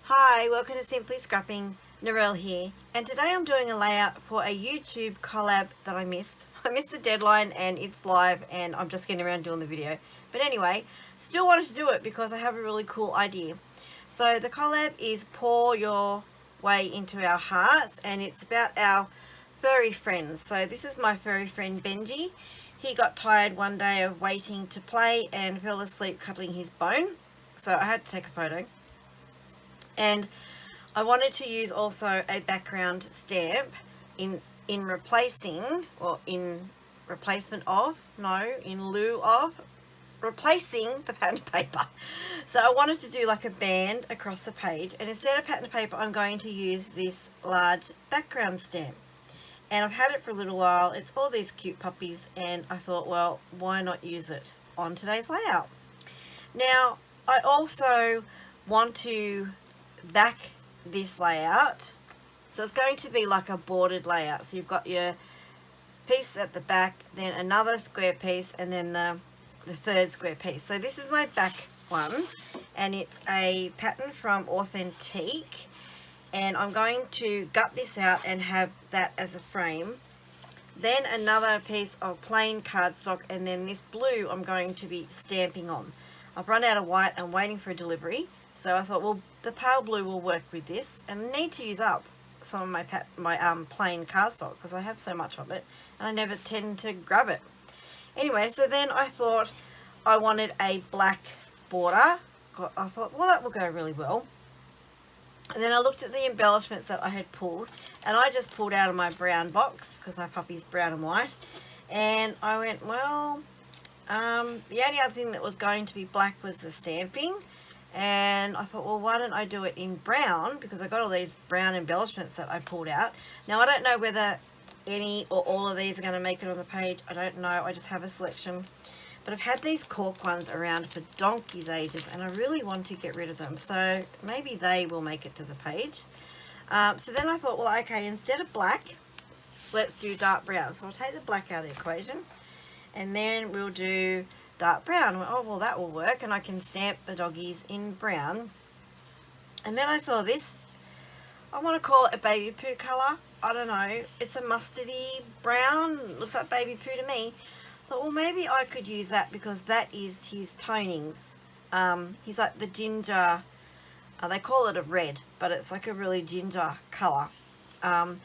Hi, welcome to Simply Scrapping. Narelle here, and today I'm doing a layout for a YouTube collab that I missed. I missed the deadline and it's live and I'm just getting around doing the video. But anyway, still wanted to do it because I have a really cool idea. So the collab is Pour Your Way Into Our Hearts, and it's about our furry friends. So this is my furry friend Benji. He got tired one day of waiting to play and fell asleep cuddling his bone. So I had to take a photo. And I wanted to use also a background stamp in replacing, or in replacement of, no, in lieu of replacing the pattern paper. So I wanted to do like a band across the page, and instead of pattern paper I'm going to use this large background stamp. And I've had it for a little while. It's all these cute puppies, and I thought, well, why not use it on today's layout? Now I also want to back this layout, so it's going to be like a bordered layout. So you've got your piece at the back, then another square piece, and then the third square piece. So this is my back one, and it's a pattern from Authentique, and I'm going to gut this out and have that as a frame. Then another piece of plain cardstock, and then this blue I'm going to be stamping on. I've run out of white. I'm waiting for a delivery, so I thought, well, the pale blue will work with this, and I need to use up some of my plain cardstock because I have so much of it and I never tend to grab it. Anyway, so then I thought I wanted a black border. I thought, well, that will go really well. And then I looked at the embellishments that I had pulled, and I just pulled out of my brown box because my puppy's brown and white, and I went, well, the only other thing that was going to be black was the stamping. And I thought, well, why don't I do it in brown, because I got all these brown embellishments that I pulled out. Now I don't know whether any or all of these are going to make it on the page. I don't know, I just have a selection. But I've had these cork ones around for donkey's ages, and I really want to get rid of them, so maybe they will make it to the page. So then I thought, well, okay, instead of black, let's do dark brown. So I'll take the black out of the equation, and then we'll do dark brown. Oh, well, that will work, and I can stamp the doggies in brown. And then I saw this. I want to call it a baby poo colour. I don't know, it's a mustardy brown, looks like baby poo to me. Thought, well, maybe I could use that because that is his tonings. He's like the ginger, they call it a red, but it's like a really ginger colour. And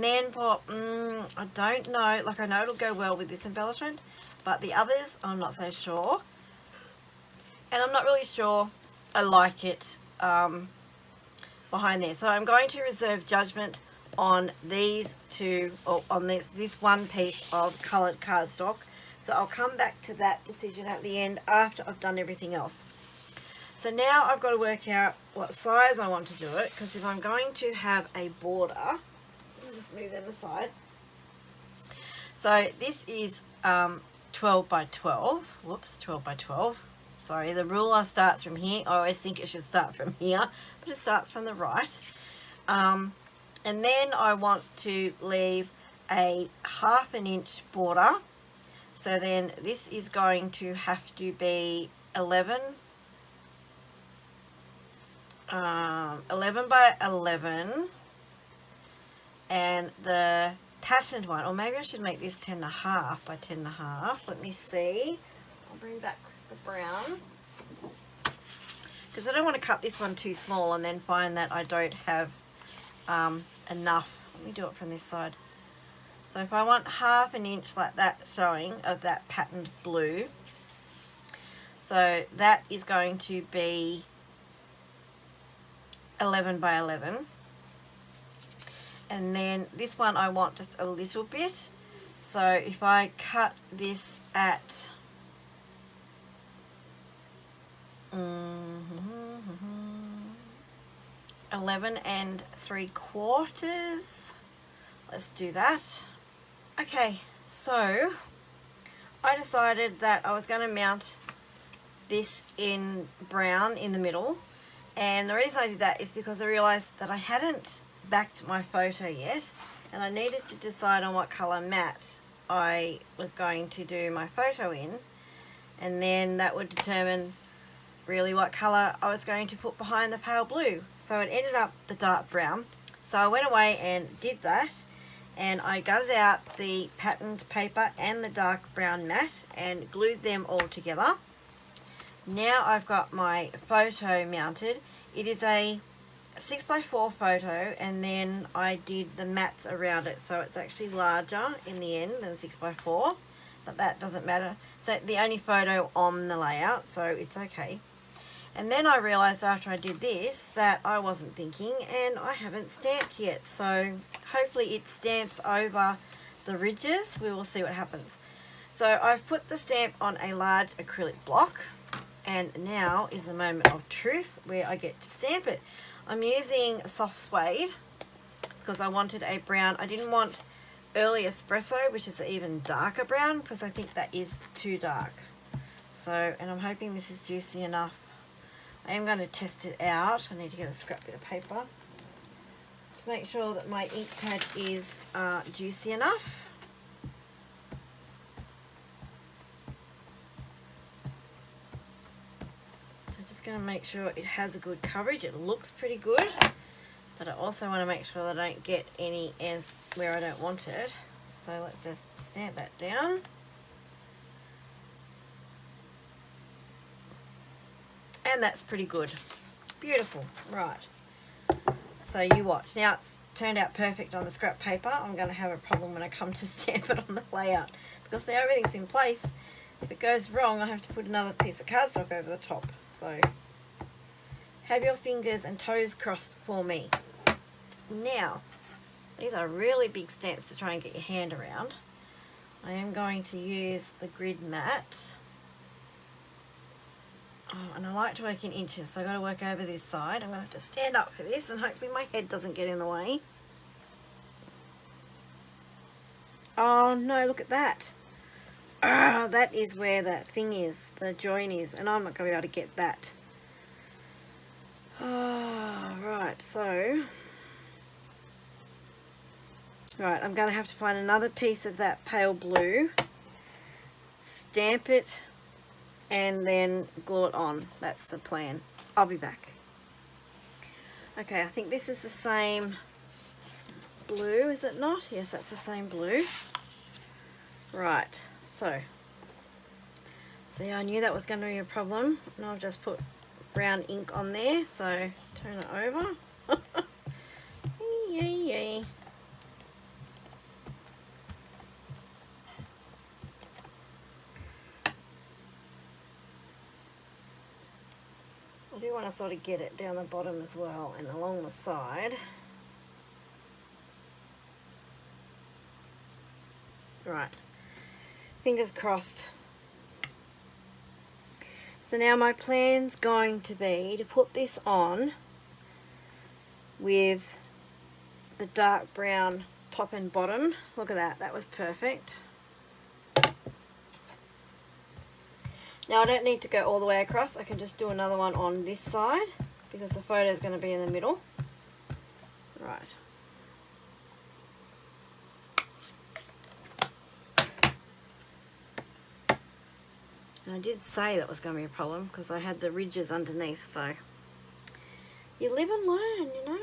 then thought, I don't know, like I know it'll go well with this embellishment, but the others I'm not so sure, and I'm not really sure I like it behind there. So I'm going to reserve judgment on these two, or on this one piece of coloured cardstock. So I'll come back to that decision at the end after I've done everything else. So now I've got to work out what size I want to do it, because if I'm going to have a border, I'll just move them aside. So this is 12 by 12. Whoops, 12 by 12. Sorry, the ruler starts from here. I always think it should start from here, but it starts from the right. And then I want to leave a 1/2 inch border. So then this is going to have to be 11 by 11, and the patterned one, or maybe I should make this 10.5 by 10.5. Let me see. I'll bring back the brown, because I don't want to cut this one too small and then find that I don't have enough. Let me do it from this side. So if I want 1/2 inch like that showing of that patterned blue, so that is going to be 11 by 11. And then this one I want just a little bit. So if I cut this at 11 3/4, let's do that. Okay, so I decided that I was going to mount this in brown in the middle, and the reason I did that is because I realized that I hadn't backed my photo yet, and I needed to decide on what color matte I was going to do my photo in, and then that would determine really what colour I was going to put behind the pale blue. So it ended up the dark brown. So I went away and did that, and I gutted out the patterned paper and the dark brown mat and glued them all together. Now I've got my photo mounted. It is a 6x4 photo, and then I did the mats around it, so it's actually larger in the end than 6x4, but that doesn't matter. So the only photo on the layout, so it's okay. And then I realised after I did this that I wasn't thinking, and I haven't stamped yet, so hopefully it stamps over the ridges. We will see what happens. So I've put the stamp on a large acrylic block, and now is the moment of truth where I get to stamp it. I'm using soft suede because I wanted a brown. I didn't want early espresso, which is an even darker brown, because I think that is too dark. So, and I'm hoping this is juicy enough. I am going to test it out. I need to get a scrap bit of paper to make sure that my ink pad is juicy enough. So I'm just going to make sure it has a good coverage. It looks pretty good, but I also want to make sure that I don't get any ends where I don't want it. So let's just stamp that down. And that's pretty good. Beautiful. Right. So you watch. Now it's turned out perfect on the scrap paper. I'm going to have a problem when I come to stamp it on the layout, because now everything's in place. If it goes wrong, I have to put another piece of cardstock over the top. So have your fingers and toes crossed for me. Now, these are really big stamps to try and get your hand around. I am going to use the grid mat. Oh, and I like to work in inches, so I've got to work over this side. I'm going to have to stand up for this, and hopefully my head doesn't get in the way. Oh no, look at that. That is where that thing is, the join is, and I'm not going to be able to get that. Oh, right, so... Right, I'm going to have to find another piece of that pale blue, stamp it, and then glue it on. That's the plan. I'll be back. Okay, I think this is the same blue, is it not? Yes, that's the same blue. Right, so see, I knew that was going to be a problem, and I've just put brown ink on there, so turn it over. Yay. I do want to sort of get it down the bottom as well and along the side. Right, fingers crossed. So now my plan's going to be to put this on with the dark brown top and bottom. Look at that, that was perfect. Now I don't need to go all the way across, I can just do another one on this side because the photo is going to be in the middle. Right. And I did say that was going to be a problem because I had the ridges underneath, so you live and learn, you know.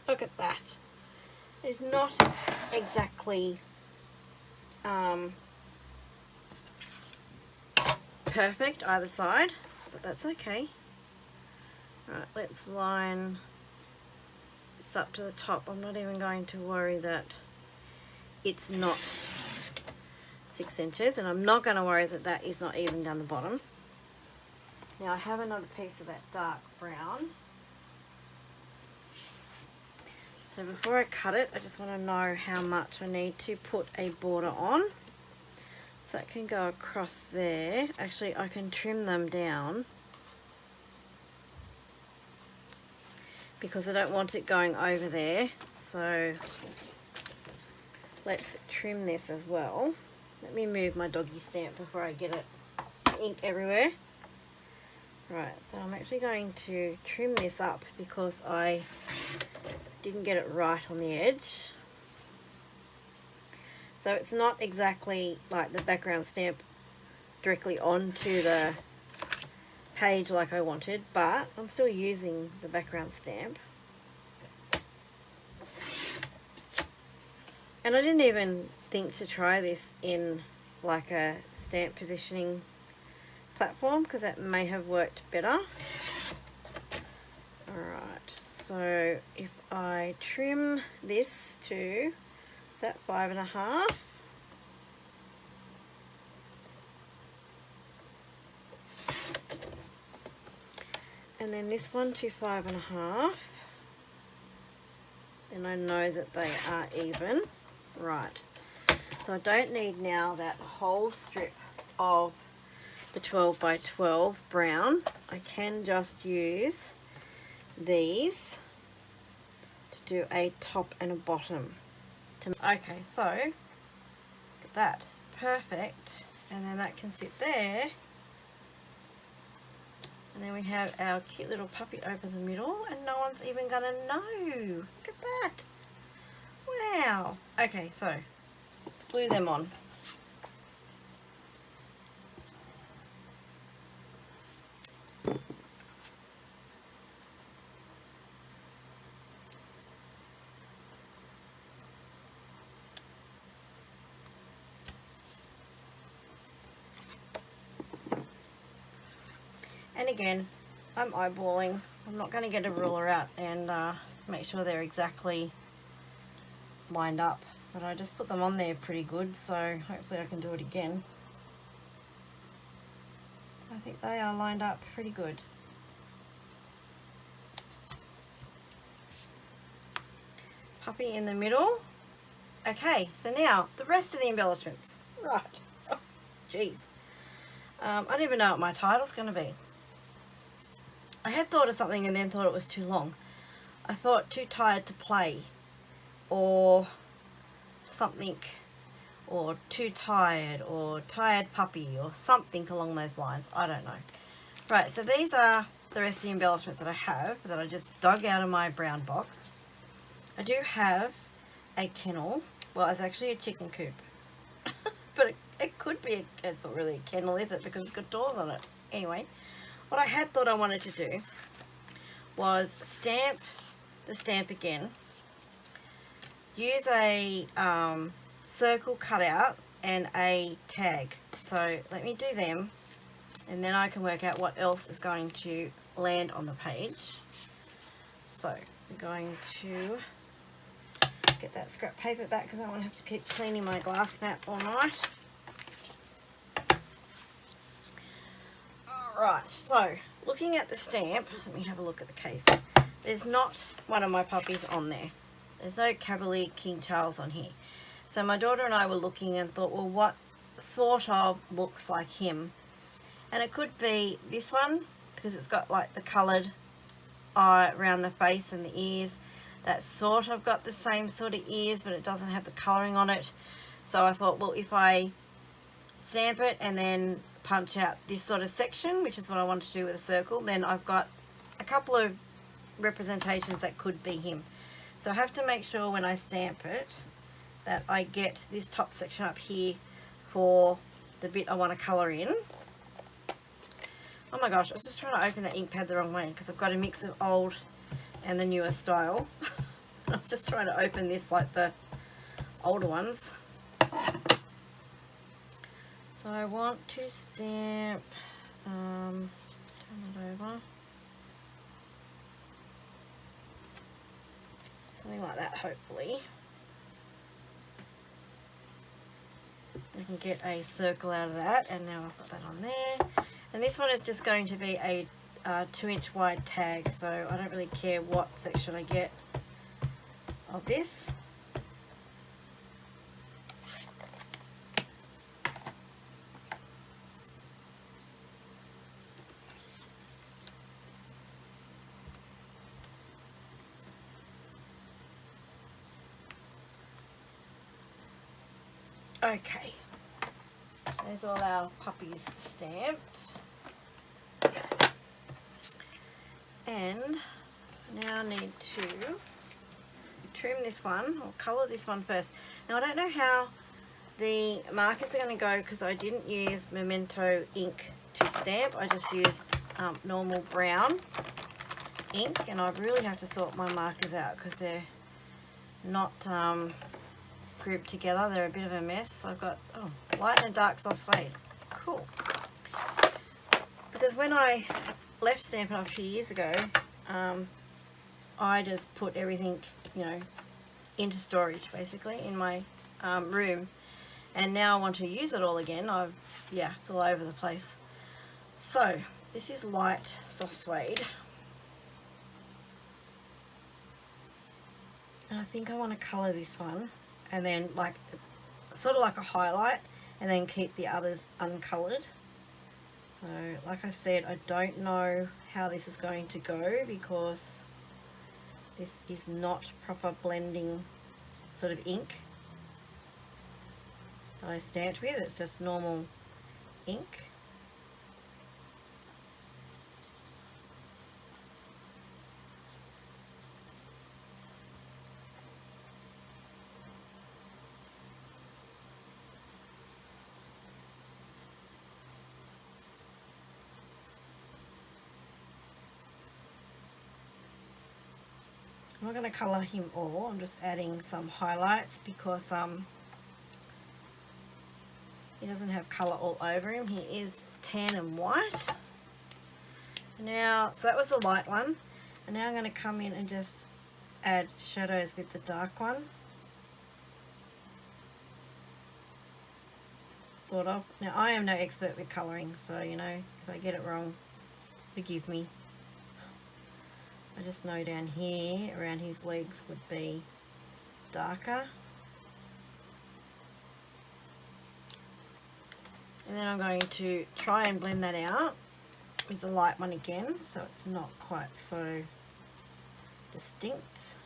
Look at that. It's not exactly perfect either side, but that's okay. Right, let's line this up to the top. I'm not even going to worry that it's not 6 inches, and I'm not going to worry that that is not even down the bottom. Now I have another piece of that dark brown. So before I cut it, I just want to know how much I need to put a border on. So that can go across there. Actually, I can trim them down because I don't want it going over there. So let's trim this as well. Let me move my doggy stamp before I get it ink everywhere. Right, so I'm actually going to trim this up because I didn't get it right on the edge. So it's not exactly like the background stamp directly onto the page like I wanted, but I'm still using the background stamp. And I didn't even think to try this in like a stamp positioning platform because that may have worked better. Alright, so if I trim this to, is that 5.5? And then this one to 5.5, then I know that they are even. Right, so I don't need now that whole strip of the 12 by 12 brown. I can just use these to do a top and a bottom. Okay, so look at that, perfect. And then that can sit there. And then we have our cute little puppy over the middle, and no one's even gonna know. Look at that. Wow. Okay, so let's glue them on. And again, I'm eyeballing. I'm not going to get a ruler out and make sure they're exactly lined up. But I just put them on there pretty good, so hopefully I can do it again. I think they are lined up pretty good. Puppy in the middle. Okay, so now the rest of the embellishments. Right. Oh, jeez. I don't even know what my title's going to be. I had thought of something and then thought it was too long. I thought too tired to play, or something, or too tired, or tired puppy, or something along those lines. I don't know. Right, so these are the rest of the embellishments that I have that I just dug out of my brown box. I do have a kennel. Well, it's actually a chicken coop. But it could be, it's not really a kennel, is it? Because it's got doors on it. Anyway, what I had thought I wanted to do was stamp the stamp again. Use a circle cutout and a tag. So let me do them, and then I can work out what else is going to land on the page. So I'm going to get that scrap paper back because I don't want to have to keep cleaning my glass mat all night. Alright, so looking at the stamp, let me have a look at the case. There's not one of my puppies on there. There's no Cavalier King Charles on here. So my daughter and I were looking and thought, well, what sort of looks like him? And it could be this one, because it's got like the coloured eye around the face and the ears. That's sort of got the same sort of ears, but it doesn't have the colouring on it. So I thought, well, if I stamp it and then punch out this sort of section, which is what I want to do with a circle, then I've got a couple of representations that could be him. So I have to make sure when I stamp it that I get this top section up here for the bit I want to colour in. Oh my gosh, I was just trying to open the ink pad the wrong way because I've got a mix of old and the newer style. I was just trying to open this like the older ones. So I want to stamp, turn that over, something like that hopefully. I can get a circle out of that, and now I've got that on there. And this one is just going to be a 2-inch wide tag, so I don't really care what section I get of this. Okay, There's all our puppies stamped. And now I need to trim this one, or colour this one first. Now I don't know how the markers are going to go because I didn't use Memento ink to stamp. I just used normal brown ink, and I really have to sort my markers out because they're not grouped together. They're a bit of a mess. So I've got light and dark soft suede. Cool. Because when I left Stampin' Up! A few years ago, I just put everything, you know, into storage basically in my room, and now I want to use it all again. Yeah, it's all over the place. So this is light soft suede, and I think I want to colour this one, and then like sort of like a highlight, and then keep the others uncoloured. So like I said, I don't know how this is going to go because this is not proper blending sort of ink that I stamped with. It's just normal ink. I'm not going to colour him all, I'm just adding some highlights because he doesn't have colour all over him. He is tan and white. Now, so that was the light one, and now I'm going to come in and just add shadows with the dark one. Sort of. Now I am no expert with colouring, so you know, if I get it wrong, forgive me. I just know down here around his legs would be darker. And then I'm going to try and blend that out with the light one again, so it's not quite so distinct.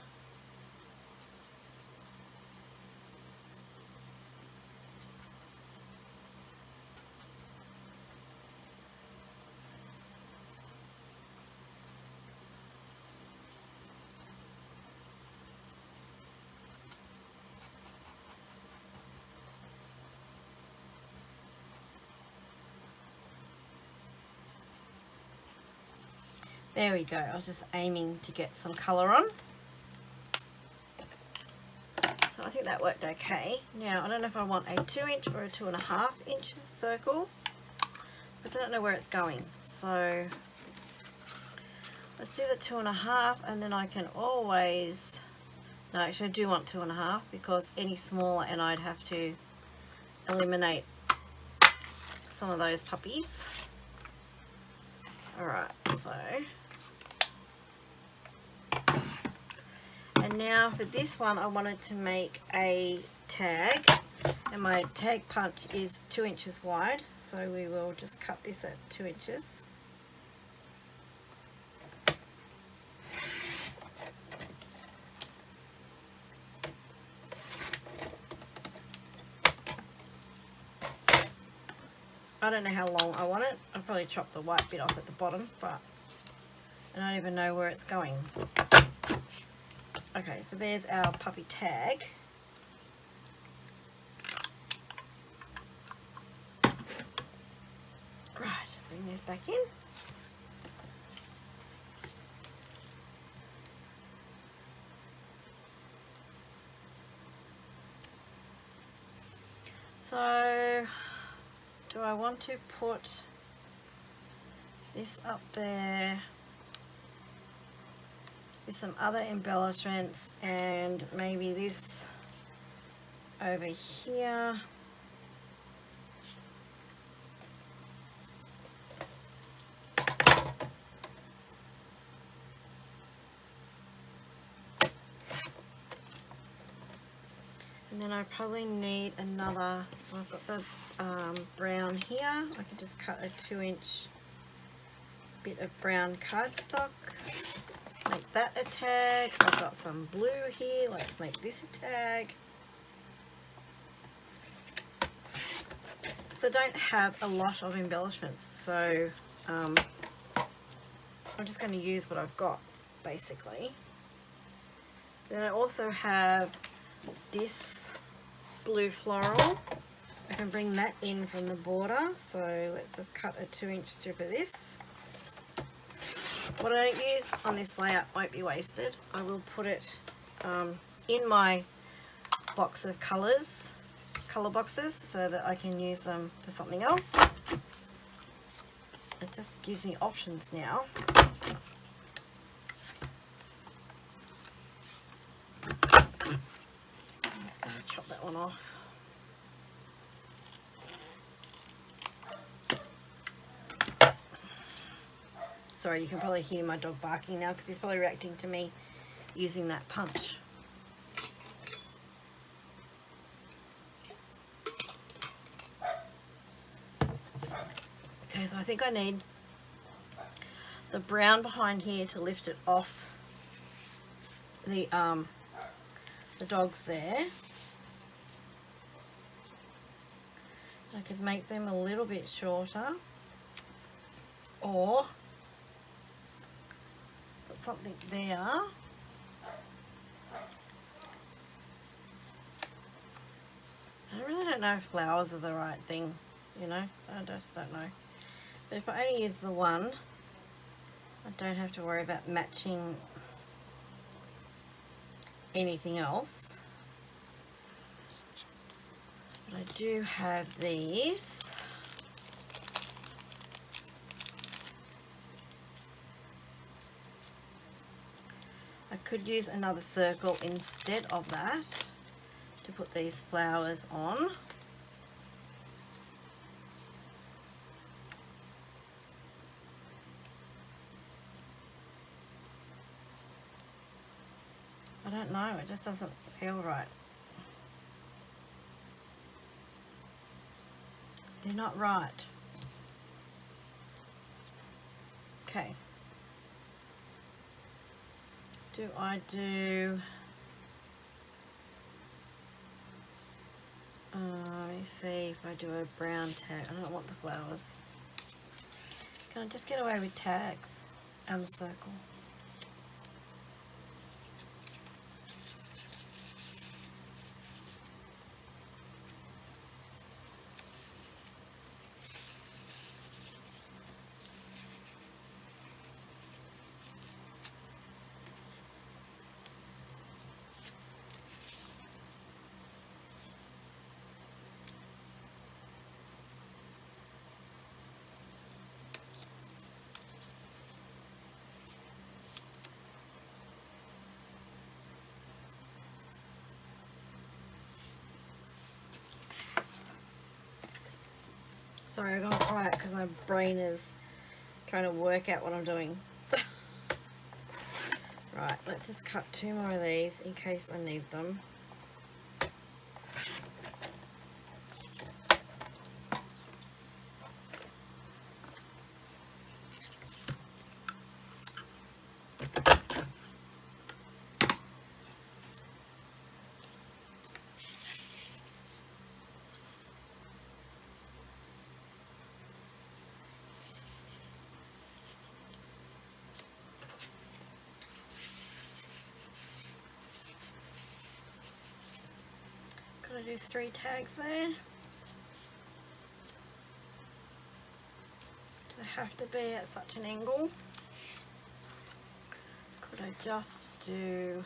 There we go. I was just aiming to get some colour on. So I think that worked okay. Now I don't know if I want a 2-inch or a 2.5-inch circle because I don't know where it's going. So let's do the 2.5, and then I can always, no, actually I do want 2.5 because any smaller and I'd have to eliminate some of those puppies. Alright, so, and now for this one I wanted to make a tag, and my tag punch is 2 inches wide, so we will just cut this at 2 inches. I don't know how long I want it. I'll probably chop the white bit off at the bottom, but I don't even know where it's going. Okay, so there's our puppy tag. Right, bring these back in. So, do I want to put this up there with some other embellishments, and maybe this over here? And then I probably need another, so I've got the brown here. I can just cut a 2-inch bit of brown cardstock, make that a tag. I've got some blue here, let's make this a tag. So I don't have a lot of embellishments, so I'm just going to use what I've got basically. Then I also have this blue floral. I can bring that in from the border, so let's just cut a 2-inch strip of this. What I don't use on this layout won't be wasted. I will put it in my box of colour boxes, so that I can use them for something else. It just gives me options now. I'm just going to chop that one off. Sorry, you can probably hear my dog barking now because he's probably reacting to me using that punch. Okay, so I think I need the brown behind here to lift it off the dogs there. I could make them a little bit shorter, or put something there. I really don't know if flowers are the right thing, you know, I just don't know. But if I only use the one, I don't have to worry about matching anything else. But I do have these. I could use another circle instead of that to put these flowers on. I don't know, it just doesn't feel right. They're not right. Okay. Do I do... let me see if I do a brown tag. I don't want the flowers. Can I just get away with tags and the circle? Sorry, I got quiet because my brain is trying to work out what I'm doing. Right, let's just cut 2 more of these in case I need them. Could I do 3 tags there? Do they have to be at such an angle? Could I just do...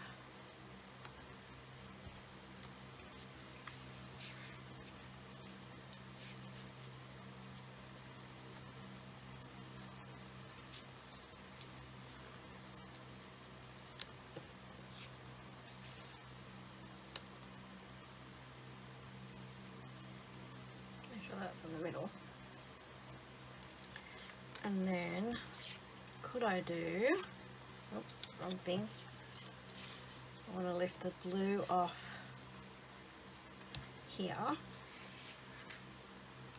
that's in the middle. And then could I do, oops, wrong thing. I want to lift the blue off here.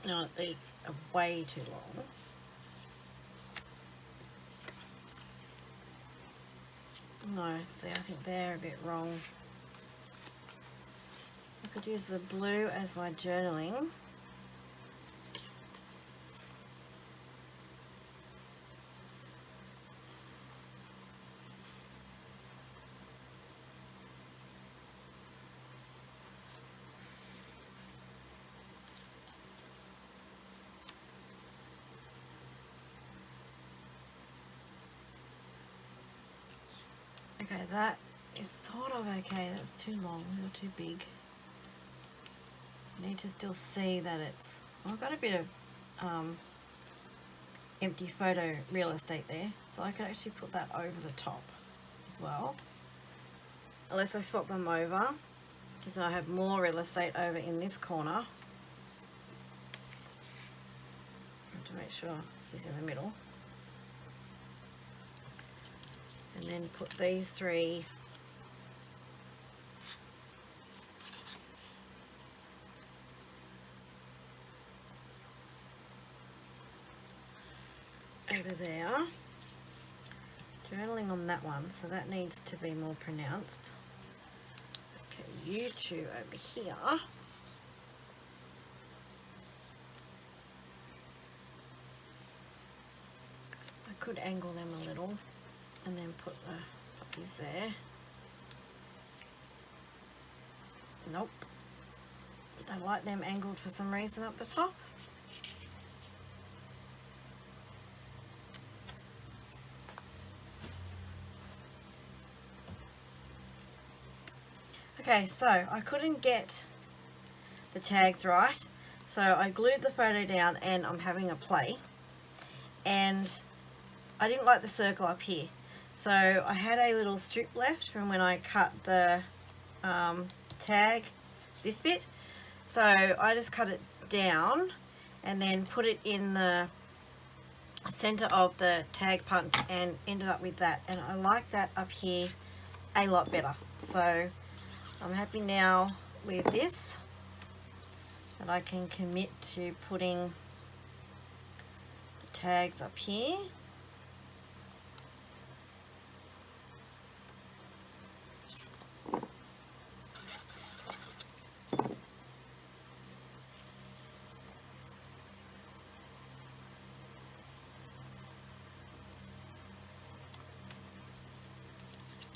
No, these are way too long. No, see, I think they're a bit wrong. I could use the blue as my journaling. Okay, that is sort of okay. That's too long or too big. I need to still see that it's... Well, I've got a bit of empty photo real estate there, so I could actually put that over the top as well. Unless I swap them over, because then I have more real estate over in this corner. I have to make sure he's in the middle. And then put these three over there. Journaling on that one, so that needs to be more pronounced. Okay, you two over here. I could angle them a little and then put the puppies there. Nope. I like them angled for some reason up the top. Okay, so I couldn't get the tags right, so I glued the photo down and I'm having a play, and I didn't like the circle up here, so I had a little strip left from when I cut the tag, this bit, so I just cut it down and then put it in the center of the tag punch and ended up with that, and I like that up here a lot better. So I'm happy now with this, that I can commit to putting the tags up here.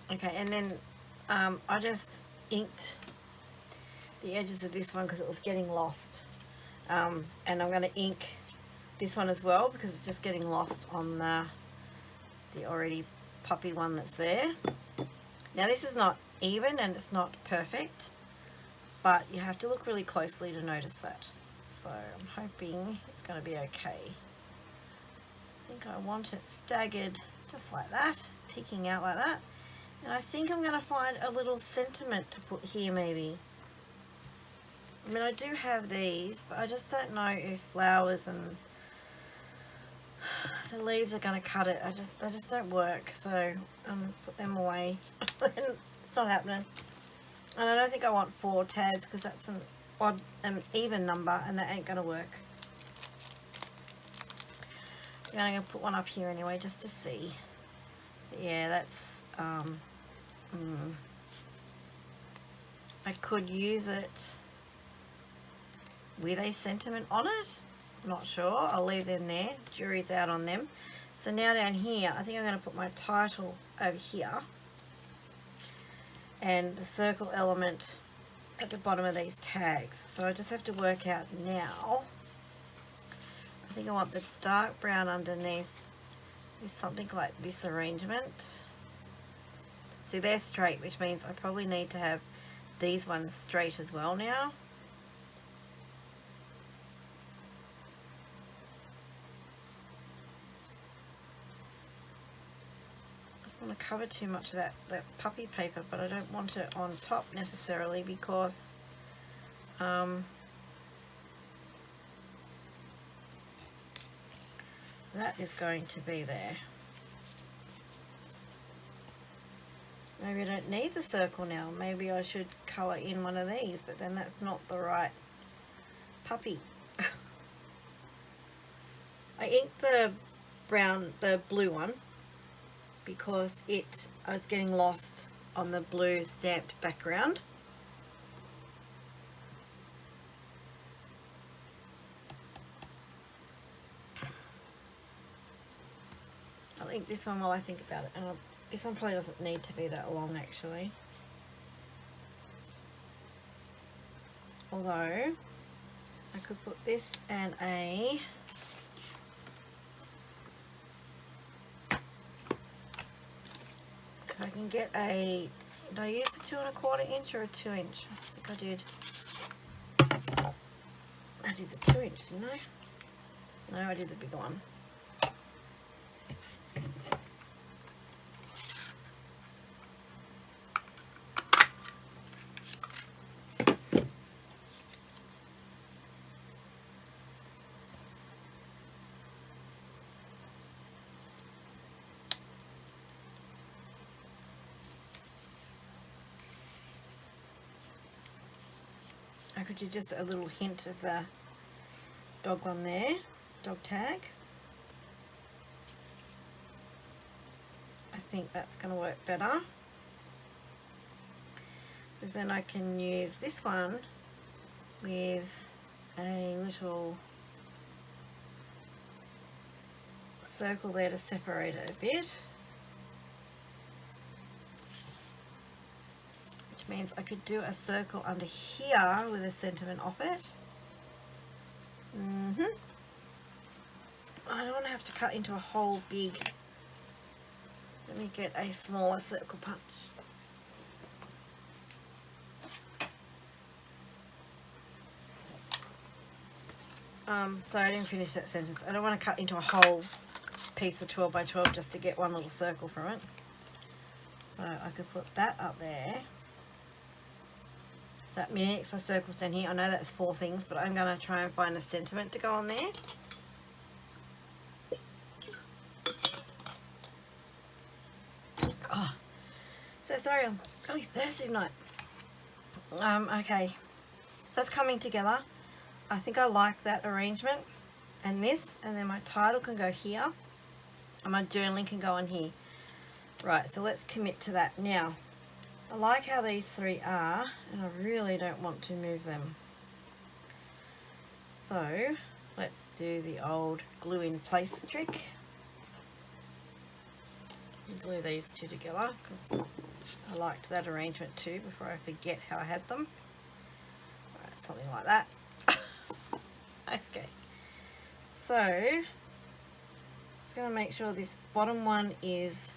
Okay, and then I just inked the edges of this one because it was getting lost, and I'm going to ink this one as well because it's just getting lost on the already puppy one that's there. Now this is not even and it's not perfect, but you have to look really closely to notice that, so I'm hoping it's going to be okay. I think I want it staggered just like that, peeking out like that. And I think I'm going to find a little sentiment to put here maybe. I mean, I do have these, but I just don't know if flowers and the leaves are going to cut it. They just don't work, so put them away. It's not happening. And I don't think I want 4 tags because that's an odd, even number, and that ain't going to work. Yeah, I'm going to put one up here anyway just to see. But yeah, that's... I could use it with a sentiment on it. I'm not sure. I'll leave them there. Jury's out on them. So now down here, I think I'm going to put my title over here and the circle element at the bottom of these tags. So I just have to work out now. I think I want the dark brown underneath with something like this arrangement. See, they're straight, which means I probably need to have these ones straight as well now. I don't want to cover too much of that puppy paper, but I don't want it on top necessarily because that is going to be there. Maybe I don't need the circle now. Maybe I should colour in one of these, but then that's not the right puppy. I inked the blue one because I was getting lost on the blue stamped background. I'll ink this one while I think about it, and this one probably doesn't need to be that long actually. Although I could put this and a if I can get a, did I use a 2¼ inch or a 2-inch? I think I did. I did the 2-inch, didn't I? No, I did the bigger one. I could do just a little hint of the dog one there, dog tag. I think that's going to work better. Because then I can use this one with a little circle there to separate it a bit. Which means I could do a circle under here with a sentiment off it. I don't want to have to cut into a whole big. Let me get a smaller circle punch. Sorry, I didn't finish that sentence. I don't want to cut into a whole piece of 12 by 12 just to get one little circle from it. So I could put that up there. That makes a circle down here. I know that's 4 things, but I'm going to try and find a sentiment to go on there. Oh, so sorry, I'm really thirsty tonight. Okay, that's coming together. I think I like that arrangement, and this, and then my title can go here, and my journaling can go on here. Right, so let's commit to that. Now, I like how these 3 are, and I really don't want to move them. So, let's do the old glue in place trick. Glue these 2 together, because I liked that arrangement too, before I forget how I had them. Right, something like that. Okay, so just going to make sure this bottom one is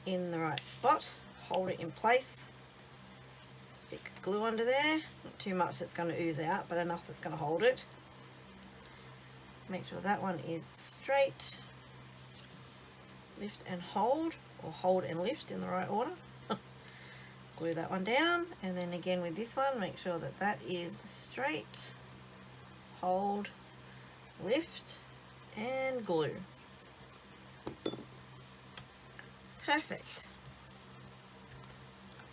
in the right spot. Hold it in place. Stick glue under there. Not too much that's going to ooze out, but enough that's going to hold it. Make sure that one is straight. Lift and hold, or hold and lift in the right order. Glue that one down, and then again with this one, make sure that that is straight, hold, lift, and glue. Perfect.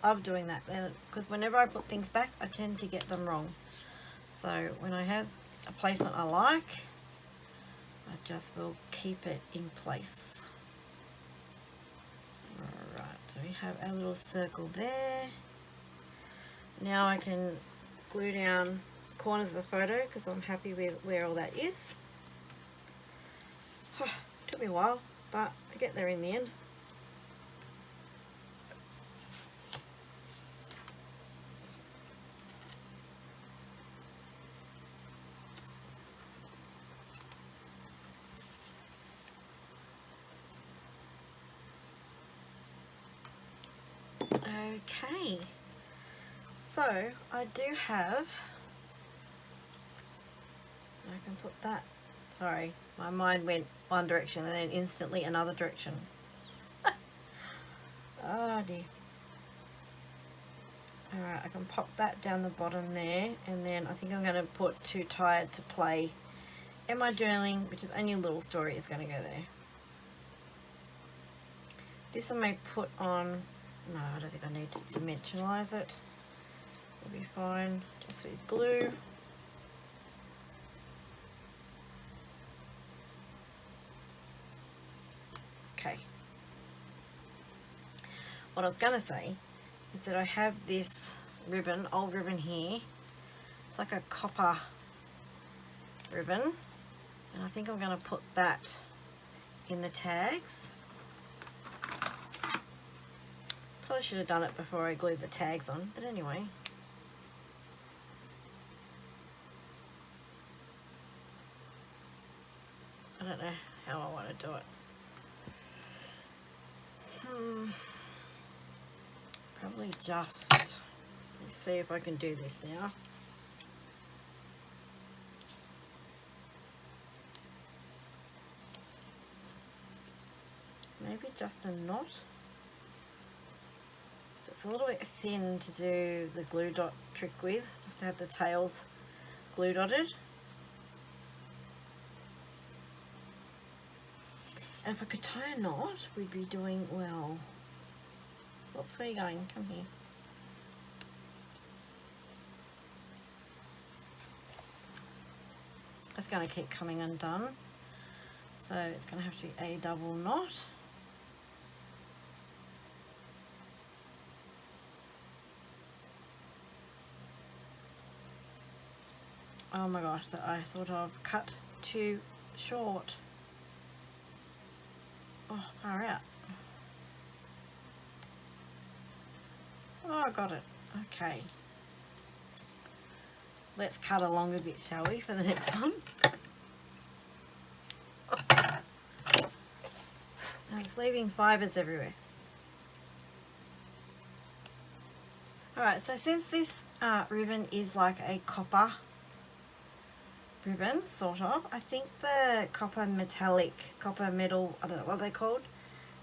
Love doing that, because whenever I put things back, I tend to get them wrong. So when I have a placement I like, I just will keep it in place. We have our little circle there. Now I can glue down corners of the photo because I'm happy with where all that is. Took me a while, but I get there in the end. Okay, so I do have, I can put that, sorry, my mind went one direction and then instantly another direction. Oh dear. Alright, I can pop that down the bottom there, and then I think I'm going to put Too Tired to Play in my journaling, which is only a little story, is going to go there. This I may put on. No, I don't think I need to dimensionalize it. It'll be fine, just with glue. Okay. What I was going to say is that I have this ribbon, old ribbon here. It's like a copper ribbon. And I think I'm going to put that in the tags. Probably should have done it before I glued the tags on, but anyway. I don't know how I want to do it. Probably just, let's see if I can do this now. Maybe just a knot. So it's a little bit thin to do the glue dot trick with, just to have the tails glue dotted. And if I could tie a knot, we'd be doing well. Oops, where are you going? Come here. It's going to keep coming undone. So it's going to have to be a double knot. Oh my gosh, that I sort of cut too short. Oh, far out. Oh, I got it. Okay. Let's cut along a bit, shall we, for the next one? And it's leaving fibres everywhere. Alright, so since this ribbon is like a copper ribbon, sort of, I think the copper metal, I don't know what they're called,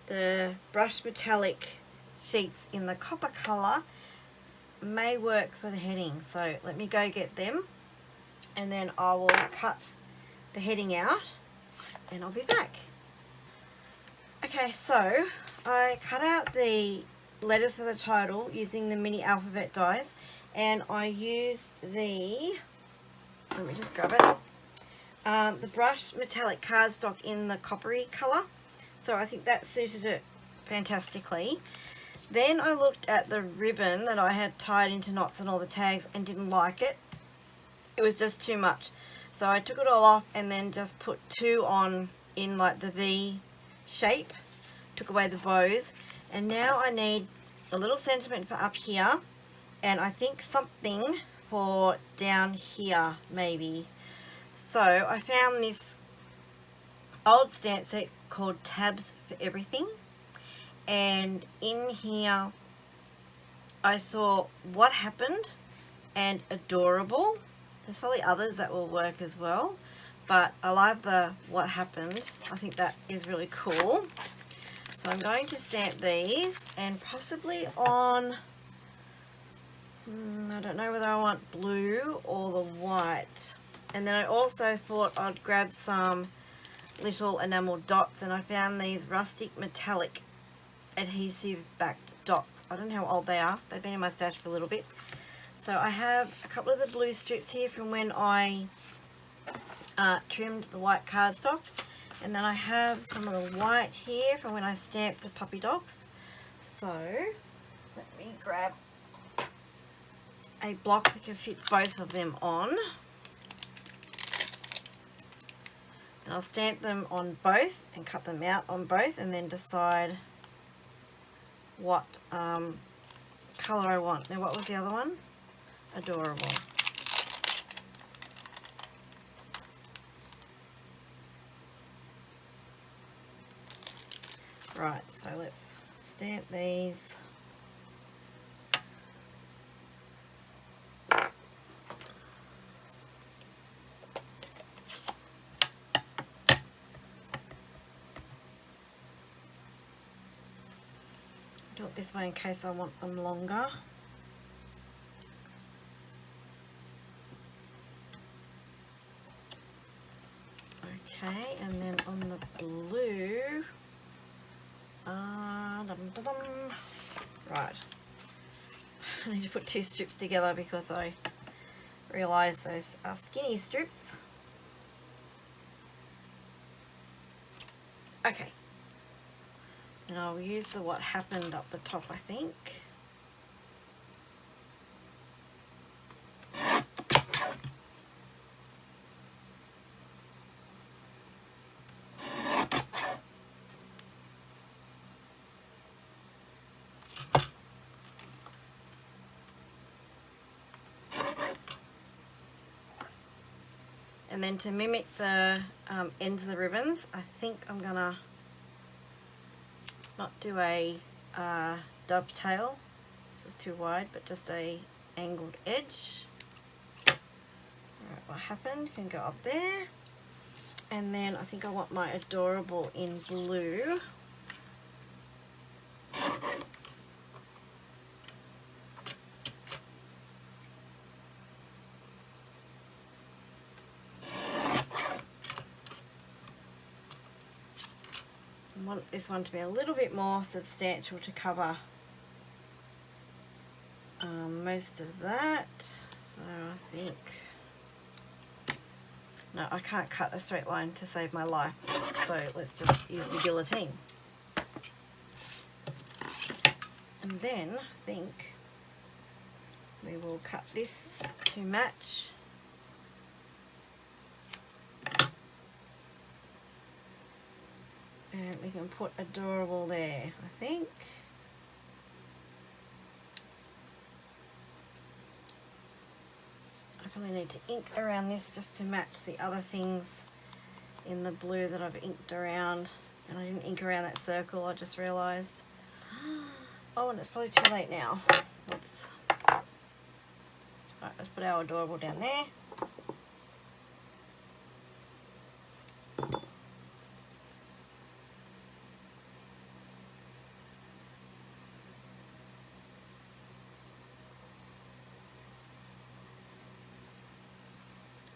the brushed metallic sheets in the copper colour may work for the heading. So let me go get them and then I will cut the heading out and I'll be back. Okay, so I cut out the letters for the title using the mini alphabet dies, and I used the, let me just grab it, the brushed metallic cardstock in the coppery colour. So I think that suited it fantastically. Then I looked at the ribbon that I had tied into knots and all the tags and didn't like it. It was just too much. So I took it all off and then just put two on in like the V shape, took away the bows, and now I need a little sentiment for up here, and I think something for down here maybe. So I found this old stamp set called Tabs for Everything, and in here I saw What Happened and Adorable. There's probably others that will work as well, but I like the What Happened. I think that is really cool. So I'm going to stamp these, and possibly on, I don't know whether I want blue or the white. And then I also thought I'd grab some little enamel dots, and I found these rustic metallic adhesive backed dots. I don't know how old they are. They've been in my stash for a little bit. So I have a couple of the blue strips here from when I trimmed the white cardstock, and then I have some of the white here from when I stamped the puppy dogs. So let me grab a block that can fit both of them on, and I'll stamp them on both and cut them out on both, and then decide what colour I want. Now, what was the other one? Adorable. Right, so let's stamp these. Do it this way in case I want them longer. Okay, and then on the blue, right, I need to put two strips together because I realised those are skinny strips. Okay, and I'll use the What Happened up the top, I think. And then to mimic the ends of the ribbons, I think I'm gonna not do a dovetail. This is too wide, but just a angled edge. Alright, what happened can go up there. And then I think I want my adorable in blue. I want this one to be a little bit more substantial to cover most of that. So I think, no, I can't cut a straight line to save my life, so let's just use the guillotine. And then I think we will cut this to match. And we can put adorable there, I think. I probably need to ink around this just to match the other things in the blue that I've inked around. And I didn't ink around that circle, I just realised. Oh, and it's probably too late now. Oops. Alright, let's put our adorable down there.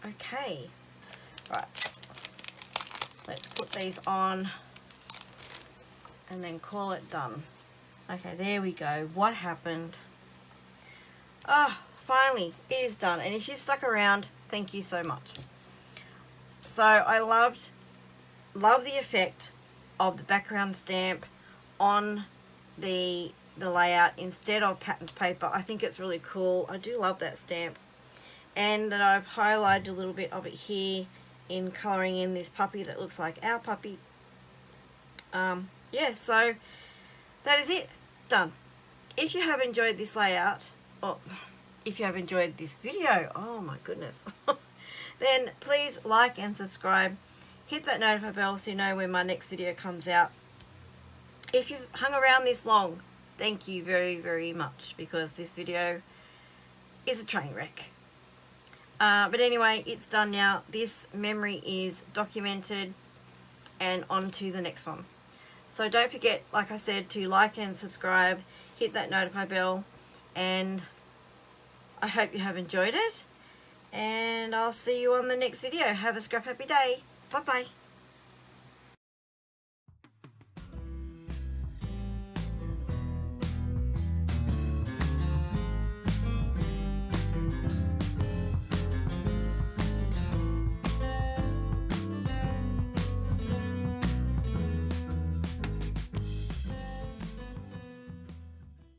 Okay, right, let's put these on and then call it done. Okay, there we go. What happened? Ah, finally, it is done. And if you've stuck around, thank you so much. So I love the effect of the background stamp on the layout instead of patterned paper. I think it's really cool. I do love that stamp. And that I've highlighted a little bit of it here in colouring in this puppy that looks like our puppy. Yeah, so that is it. Done. If you have enjoyed this layout, or if you have enjoyed this video, oh my goodness, then please like and subscribe. Hit that notify bell so you know when my next video comes out. If you've hung around this long, thank you very, very much, because this video is a train wreck. But anyway, it's done now. This memory is documented, and on to the next one. So don't forget, like I said, to like and subscribe, hit that notify bell, and I hope you have enjoyed it. And I'll see you on the next video. Have a scrap happy day. Bye bye.